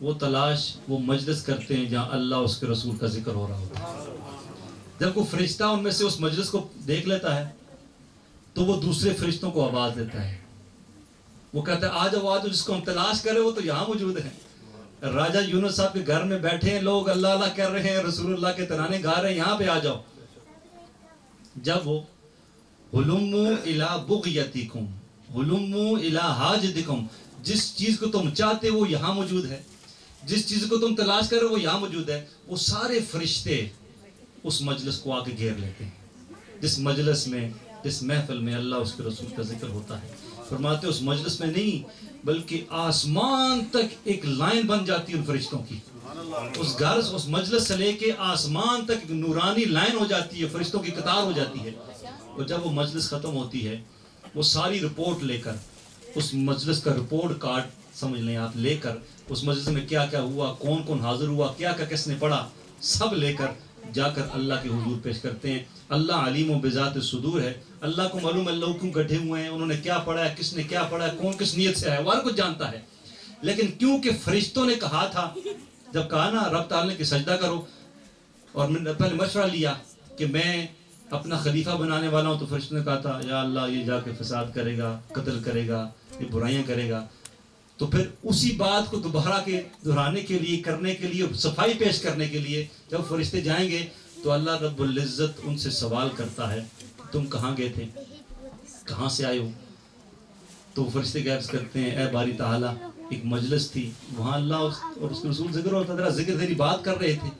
وہ تلاش وہ مجلس کرتے ہیں جہاں اللہ اس کے رسول کا ذکر ہو رہا ہوتا ہے. جب کوئی فرشتہ ان میں سے اس مجلس کو دیکھ لیتا ہے تو وہ دوسرے فرشتوں کو آواز دیتا ہے. وہ کہتا ہے آ جاؤ جس کو ہم تلاش کر رہے ہو تو یہاں موجود ہے. راجہ یونس صاحب کے گھر میں بیٹھے ہیں لوگ، اللہ اللہ کر رہے ہیں، رسول اللہ کے ترانے گا رہے ہیں، یہاں پہ آ جاؤ. جب وہ ہلموا الی بغیتکم ہلموا الی حاجتکم، جس چیز کو تم چاہتے وہ یہاں موجود ہے، جس چیز کو تم تلاش کر رہے ہو وہ یہاں موجود ہے. وہ سارے فرشتے اس مجلس کو آ کے گھیر لیتے ہیں. جس مجلس میں، جس محفل میں اللہ اس کے رسول کا ذکر ہوتا ہے، فرماتے اس مجلس میں نہیں بلکہ آسمان تک ایک لائن بن جاتی ہے ان فرشتوں کی. اس گھر اس مجلس سے لے کے آسمان تک ایک نورانی لائن ہو جاتی ہے، فرشتوں کی قطار ہو جاتی ہے. اور جب وہ مجلس ختم ہوتی ہے وہ ساری رپورٹ لے کر، اس مجلس کا رپورٹ کارڈ سمجھ لیں آپ، لے کر اس مجلس میں کیا کیا ہوا، کون کون حاضر ہوا، کیا کیا کس نے پڑھا، سب لے کر جا کر اللہ کے حضور پیش کرتے ہیں. اللہ علیم و بذات الصدور ہے، اللہ کو معلوم ہے لوگ کیوں کٹھے ہوئے ہیں، انہوں نے کیا پڑھا ہے، کس نے کیا پڑھا ہے، کون کس نیت سے ہے، وہ ہر کچھ جانتا ہے. لیکن کیونکہ فرشتوں نے کہا تھا، جب کہا نا رب تعالیٰ کہ سجدہ کرو، اور میں نے پہلے مشورہ لیا کہ میں اپنا خلیفہ بنانے والا ہوں، تو فرشتوں نے کہا تھا یا اللہ یہ جا کے فساد کرے گا، قتل کرے گا، یہ برائیاں کرے گا. تو پھر اسی بات کو دوبارہ کے دہرانے کے لیے، کرنے کے لیے، صفائی پیش کرنے کے لیے جب فرشتے جائیں گے تو اللہ رب العزت ان سے سوال کرتا ہے تم کہاں گئے تھے، کہاں سے آئے ہو؟ تو فرشتے عرض کرتے ہیں اے باری تعالیٰ ایک مجلس تھی، وہاں اللہ اور اس کے رسول ذکر ہوتا تھا، ذکر تیری بات کر رہے تھے،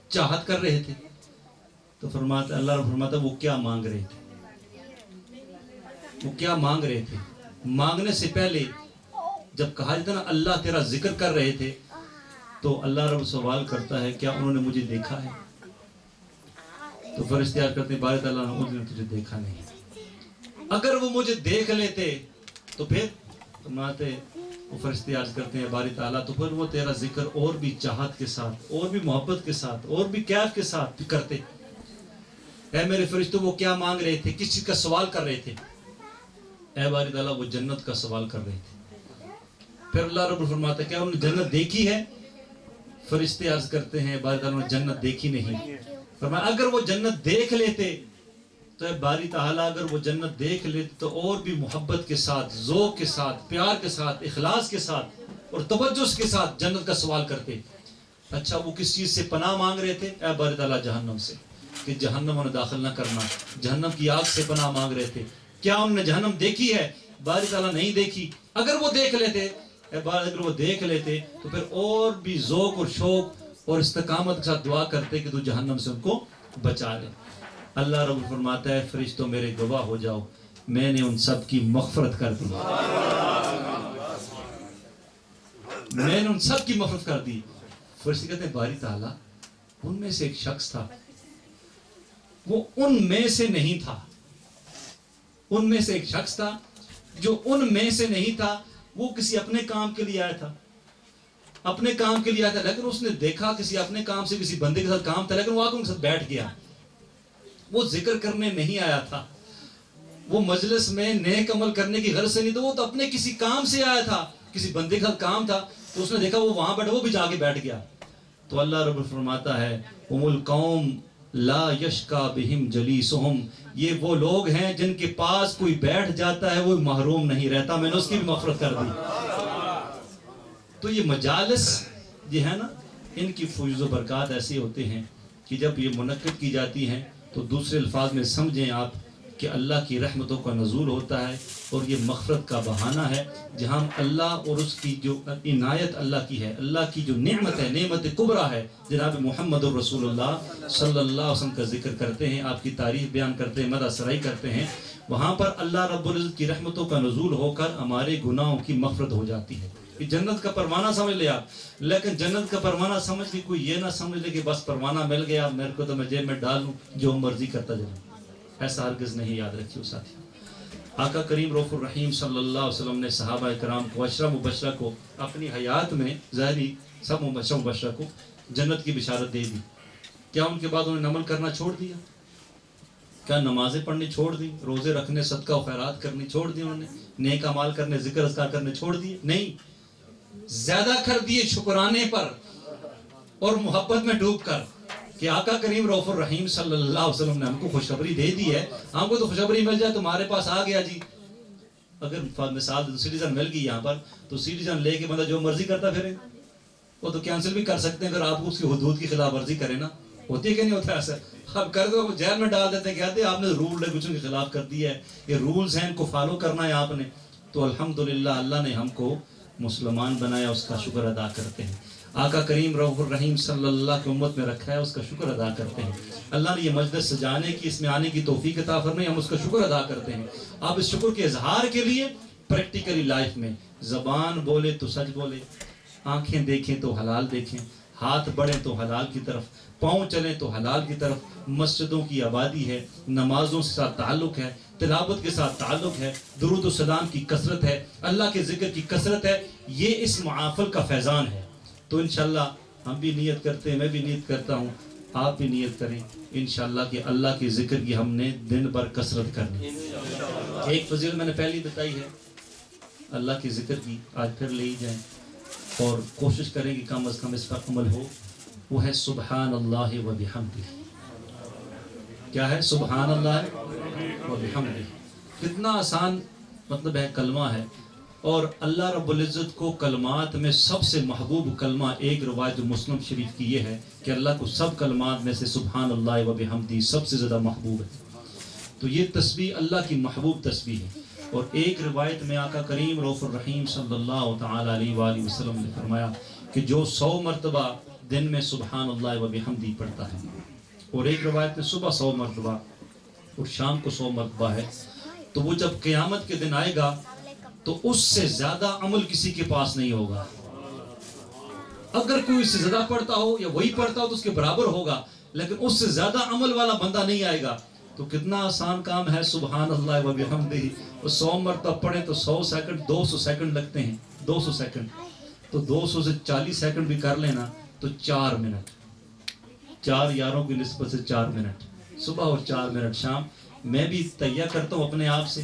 چاہت کر رہے تھے. تو فرماتا اللہ رب فرماتا وہ کیا مانگ رہے تھے، وہ کیا مانگ رہے تھے. مانگنے سے پہلے جب کہا جاتا نا اللہ تیرا ذکر کر رہے تھے، تو اللہ رب سوال کرتا ہے کیا انہوں نے مجھے دیکھا ہے؟ تو فرشتے عرض کرتے ہیں باری تعالیٰ انہوں نے تجھے دیکھا نہیں. اگر وہ مجھے دیکھ لیتے تو پھر فرماتے وہ فرشتے عرض کرتے ہیں باری تعالیٰ تو پھر وہ تیرا ذکر اور بھی چاہت کے ساتھ، اور بھی محبت کے ساتھ، اور بھی کیف کے ساتھ کرتے. اے میرے فرشتوں وہ کیا مانگ رہے تھے، کس چیز کا سوال کر رہے تھے؟ اے باری تعالیٰ وہ جنت کا سوال کر رہے تھے. پھر اللہ رب فرماتا ہے کیا انہوں نے جنت دیکھی ہے؟ فرشتے عرض کرتے ہیں باری تعالیٰ نے جنت دیکھی نہیں. فرمایا اگر وہ جنت دیکھ لیتے تو اے باری تعالیٰ اگر وہ جنت دیکھ لیتے تو اور بھی محبت کے ساتھ، ذوق کے ساتھ، پیار کے ساتھ، اخلاص کے ساتھ اور توجہ کے ساتھ جنت کا سوال کرتے. اچھا وہ کس چیز سے پناہ مانگ رہے تھے؟ اے باری تعالیٰ جہنم سے، کہ جہنم انہیں داخل نہ کرنا، جہنم کی آگ سے پناہ مانگ رہے تھے. کیا انہوں نے جہنم دیکھی ہے؟ باری تعالیٰ نہیں دیکھی. اگر وہ دیکھ لیتے، اگر وہ دیکھ لیتے تو پھر اور بھی ذوق اور شوق اور استقامت کے ساتھ دعا کرتے کہ تو جہنم سے ان کو بچا لے. اللہ رب فرماتا ہے فرشتوں میرے گواہ ہو جاؤ میں نے ان سب کی مغفرت کر دی، میں نے ان سب کی مغفرت کر دی. فرشتے کہتے ہیں باری تعالیٰ ان میں سے ایک شخص تھا، وہ ان میں سے نہیں تھا، ان میں سے ایک شخص تھا جو ان میں سے نہیں تھا. وہ کسی اپنے کام کے لیے آیا تھا، اپنے کام کے لیے آیا تھا، لیکن اس نے دیکھا کسی اپنے کام سے کسی بندے کے ساتھ کام تھا، لیکن وہ آ کے ان کے ساتھ بیٹھ گیا. وہ ذکر کرنے نہیں آیا تھا، وہ مجلس میں نیک عمل کرنے کی غرض سے نہیں، تو وہ تو اپنے کسی کام سے آیا تھا، کسی بندے کے ساتھ کام تھا، تو اس نے دیکھا وہ وہاں بیٹھا، وہ بھی جا کے بیٹھ گیا. تو اللہ رب فرماتا ہے ہم القوم لا یشکا بہم جلیسہم، یہ وہ لوگ ہیں جن کے پاس کوئی بیٹھ جاتا ہے وہ محروم نہیں رہتا، میں نے اس کی بھی مغفرت کر دی. تو یہ مجالس یہ ہے نا، ان کی فیض و برکات ایسے ہوتے ہیں کہ جب یہ منعقد کی جاتی ہیں تو دوسرے الفاظ میں سمجھیں آپ کہ اللہ کی رحمتوں کا نزول ہوتا ہے اور یہ مغفرت کا بہانہ ہے، جہاں اللہ اور اس کی جو عنایت اللہ کی ہے، اللہ کی جو نعمت ہے، نعمت کبریٰ ہے، جناب محمد رسول اللہ صلی اللہ علیہ وسلم کا ذکر کرتے ہیں، آپ کی تعریف بیان کرتے ہیں، مدح سرائی کرتے ہیں، وہاں پر اللہ رب العزت کی رحمتوں کا نزول ہو کر ہمارے گناہوں کی مغفرت ہو جاتی ہے. یہ جنت کا پروانہ سمجھ لے آپ، لیکن جنت کا پروانہ سمجھ کے کوئی یہ نہ سمجھ لے کہ بس پروانہ مل گیا میرے کو تو میں جیب میں ڈال لوں جو مرضی کرتا جاؤں. ایسا ہرگز نہیں، یاد رکھیے ساتھیوں. آقا کریم رؤوف الرحیم صلی اللہ علیہ وسلم نے صحابہ کرام کو، عشرہ مبشرہ کو اپنی حیات میں ظاہری سب عشرہ مبشرہ کو جنت کی بشارت دے دی. کیا ان کے بعد انہوں نے عمل کرنا چھوڑ دیا؟ کیا نمازیں پڑھنی چھوڑ دی؟ روزے رکھنے، صدقہ و خیرات کرنی چھوڑ دی؟ انہوں نے نیک اعمال کرنے، ذکر اذکار کرنے چھوڑ دیے؟ نہیں. زیادہ کر دیے شکرانے پر اور محبت میں ڈوب کر کہ آقا کریم رؤوف الرحیم صلی اللہ علیہ وسلم نے ہم کو خوشخبری دے دی ہے. ہم کو تو خوشخبری مل جائے تمہارے پاس آ گیا جی. اگر مثال سٹیزن مل گئی یہاں پر تو سٹیزن لے کے بندہ جو مرضی کرتا پھرے, وہ تو کینسل بھی کر سکتے ہیں اگر آپ اس کی حدود کی خلاف ورزی کریں نا. ہوتی ہے کہ نہیں ہوتا ایسا؟ اب کر دو جیل میں ڈال دیتے ہیں, کہتے ہیں آپ نے رول ریگولیشن کے خلاف کر دیا ہے, یہ رولز ہیں ان کو فالو کرنا ہے آپ نے. تو الحمدللہ اللہ نے ہم کو مسلمان بنایا, اس کا شکر ادا کرتے ہیں. آقا کریم رؤوف الرحیم صلی اللہ کی امت میں رکھا ہے, اس کا شکر ادا کرتے ہیں. اللہ نے یہ مجلس سجانے کی, اس میں آنے کی توفیق عطا فرمائی, ہم اس کا شکر ادا کرتے ہیں. آپ اس شکر کے اظہار کے لیے پریکٹیکلی لائف میں زبان بولے تو سچ بولے, آنکھیں دیکھیں تو حلال دیکھیں, ہاتھ بڑھیں تو حلال کی طرف, پاؤں چلیں تو حلال کی طرف. مسجدوں کی آبادی ہے, نمازوں کے ساتھ تعلق ہے, تلاوت کے ساتھ تعلق ہے, درود و سلام کی کثرت ہے, اللہ کے ذکر کی کثرت ہے. یہ اس محافل کا فیضان ہے. تو انشاءاللہ ہم بھی نیت کرتے ہیں, میں بھی نیت کرتا ہوں, آپ بھی نیت کریں انشاءاللہ کہ اللہ کے ذکر کی ہم نے دن بھر کثرت کرنی. ایک فضیلت میں نے پہلی بتائی ہے اللہ کے ذکر کی, آج پھر لے ہی جائیں اور کوشش کریں کہ کم از کم اس پر عمل ہو. وہ ہے سبحان اللہ و بحمدہ. کیا ہے؟ سبحان اللہ و بحمدہ. کتنا آسان مطلب ہے, کلمہ ہے. اور اللہ رب العزت کو کلمات میں سب سے محبوب کلمہ, ایک روایت مسلم شریف کی یہ ہے کہ اللہ کو سب کلمات میں سے سبحان اللہ و بحمدہ سب سے زیادہ محبوب ہے. تو یہ تسبیح اللہ کی محبوب تسبیح ہے. اور ایک روایت میں آقا کریم رؤوف الرحیم صلی اللہ تعالی علیہ وآلہ وسلم نے فرمایا کہ جو 100 مرتبہ دن میں سبحان اللہ و بحمدہ پڑھتا ہے, اور ایک روایت میں صبح 100 مرتبہ اور شام کو 100 مرتبہ ہے, تو وہ جب قیامت کے دن آئے گا تو اس سے زیادہ عمل کسی کے پاس نہیں ہوگا. اگر کوئی اس سے زیادہ پڑھتا ہو یا وہی پڑھتا ہو تو اس کے برابر ہوگا, لیکن اس سے زیادہ عمل والا بندہ نہیں آئے گا. تو کتنا آسان کام ہے سبحان اللہ و بحمدہ. وہ 100 مرتبہ پڑھیں تو 100 سیکنڈ 200 سیکنڈ لگتے ہیں, 200 سیکنڈ. تو 200 سے 40 سیکنڈ بھی کر لینا تو 4 منٹ, 4 یاروں کی نسبت سے 4 منٹ صبح اور 4 منٹ شام. میں بھی تیار کرتا ہوں اپنے آپ سے,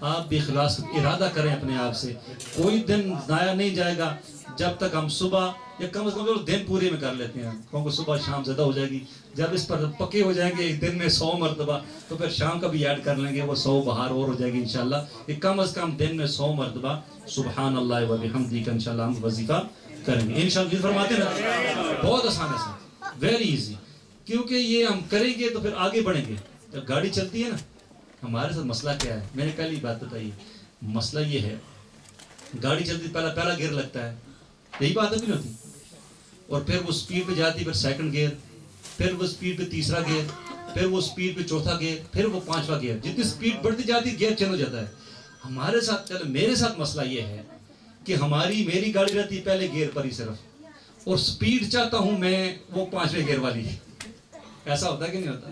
آپ بھی اخلاص ارادہ کریں اپنے آپ سے. کوئی دن ضائع نہیں جائے گا جب تک ہم صبح یا کم از کم دن پورے میں کر لیتے ہیں, کیونکہ صبح شام زیادہ ہو جائے گی. جب اس پر پکے ہو جائیں گے ایک دن میں 100 مرتبہ, تو پھر شام کا بھی ایڈ کر لیں گے, وہ 100 باہر اور ہو جائے گی انشاءاللہ. کہ کم از کم دن میں 100 مرتبہ سبحان اللہ و بحمدہ کا انشاءاللہ ہم وظیفہ کریں گے انشاءاللہ. فرماتے ہیں بہت آسان ہے سر, ویری ایزی. کیونکہ یہ ہم کریں گے تو پھر آگے بڑھیں گے. جب گاڑی چلتی ہے نا, ہمارے ساتھ مسئلہ کیا ہے, میں نے پہلی بات بتائی. مسئلہ یہ ہے گاڑی چلتی پہلا گیئر لگتا ہے, یہی بات ہے کہ نہیں ہوتی, اور پھر وہ سپیڈ پہ جاتی, پھر سیکنڈ گیئر, پھر وہ سپیڈ پہ تیسرا گیئر, پھر وہ سپیڈ پہ چوتھا گیئر, پھر وہ 5واں گیئر. جتنی سپیڈ بڑھتی جاتی گیئر چل ہو جاتا ہے. ہمارے ساتھ میرے ساتھ مسئلہ یہ ہے کہ میری گاڑی رہتی پہلے گیئر پر ہی صرف, اور سپیڈ چاہتا ہوں میں وہ 5ویں گیئر والی. ایسا ہوتا ہے کہ نہیں ہوتا؟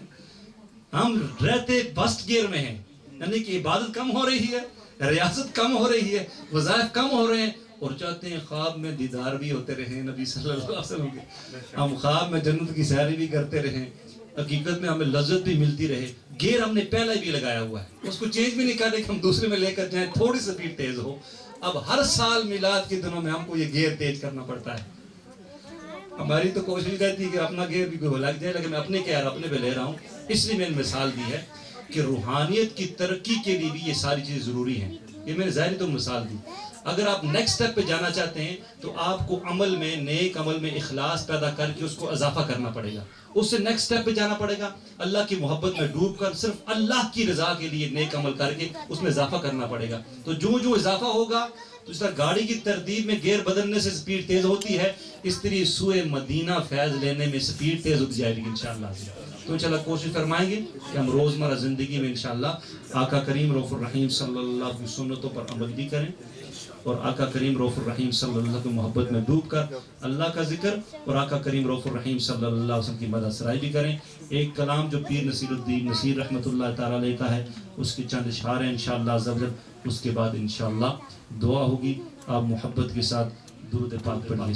ہم رہتے فرسٹ گیئر میں ہیں, یعنی کہ عبادت کم ہو رہی ہے, ریاضت کم ہو رہی ہے, وظائف کم ہو رہے ہیں, اور چاہتے ہیں خواب میں دیدار بھی ہوتے رہیں نبی صلی اللہ علیہ وسلم کے, ہم خواب میں جنت کی سیری بھی کرتے رہیں, حقیقت میں ہمیں لذت بھی ملتی رہے. گیئر ہم نے پہلا بھی لگایا ہوا ہے, اس کو چینج بھی نہیں کرنے کہ ہم دوسرے میں لے کر جائیں تھوڑی سی سپیڈ تیز ہو. اب ہر سال میلاد کے دنوں میں ہم کو یہ گیئر تیز کرنا پڑتا ہے. ہماری تو کوشش رہتی ہے کہ اپنا گیئر بھی کوئی لگ جائے, لیکن میں اپنے پہ لے رہا ہوں. اس لیے میں نے مثال دی ہے کہ روحانیت کی ترقی کے لیے بھی یہ ساری چیزیں ضروری ہیں. یہ میں نے ظاہری تو مثال دی. اگر آپ نیکسٹ سٹیپ پہ جانا چاہتے ہیں تو آپ کو عمل میں, نیک عمل میں اخلاص پیدا کر کے اس کو اضافہ کرنا پڑے گا. اس سے نیکسٹ سٹیپ پہ جانا پڑے گا, اللہ کی محبت میں ڈوب کر صرف اللہ کی رضا کے لیے نیک عمل کر کے اس میں اضافہ کرنا پڑے گا. تو جو اضافہ ہوگا, تو اس طرح گاڑی کی ترتیب میں گیئر بدلنے سے سپیڈ تیز ہوتی ہے, اس طرح سوئے مدینہ فیض لینے میں سپیڈ تیز ہوتی جائے گی انشاءاللہ. تو انشاءاللہ کوشش فرمائیں گے کہ ہم روزمرہ زندگی میں انشاءاللہ آقا کریم رؤوف الرحیم صلی اللہ علیہ سنتوں پر عمل بھی کریں, اور آقا کریم رؤوف الرحیم صلی اللہ کی محبت میں ڈوب کر اللہ کا ذکر اور آقا کریم رؤوف الرحیم صلی اللہ علیہ وسلم کی مدح سرائی بھی کریں. ایک کلام جو پیر نصیر الدین نصیر رحمۃ اللہ تعالیٰ علیہ کا ہے, اس کی چند اشعار ہیں انشاءاللہ عز و جل. اس کے بعد انشاءاللہ دعا ہوگی. آپ محبت کے ساتھ درود پاک پڑھیے.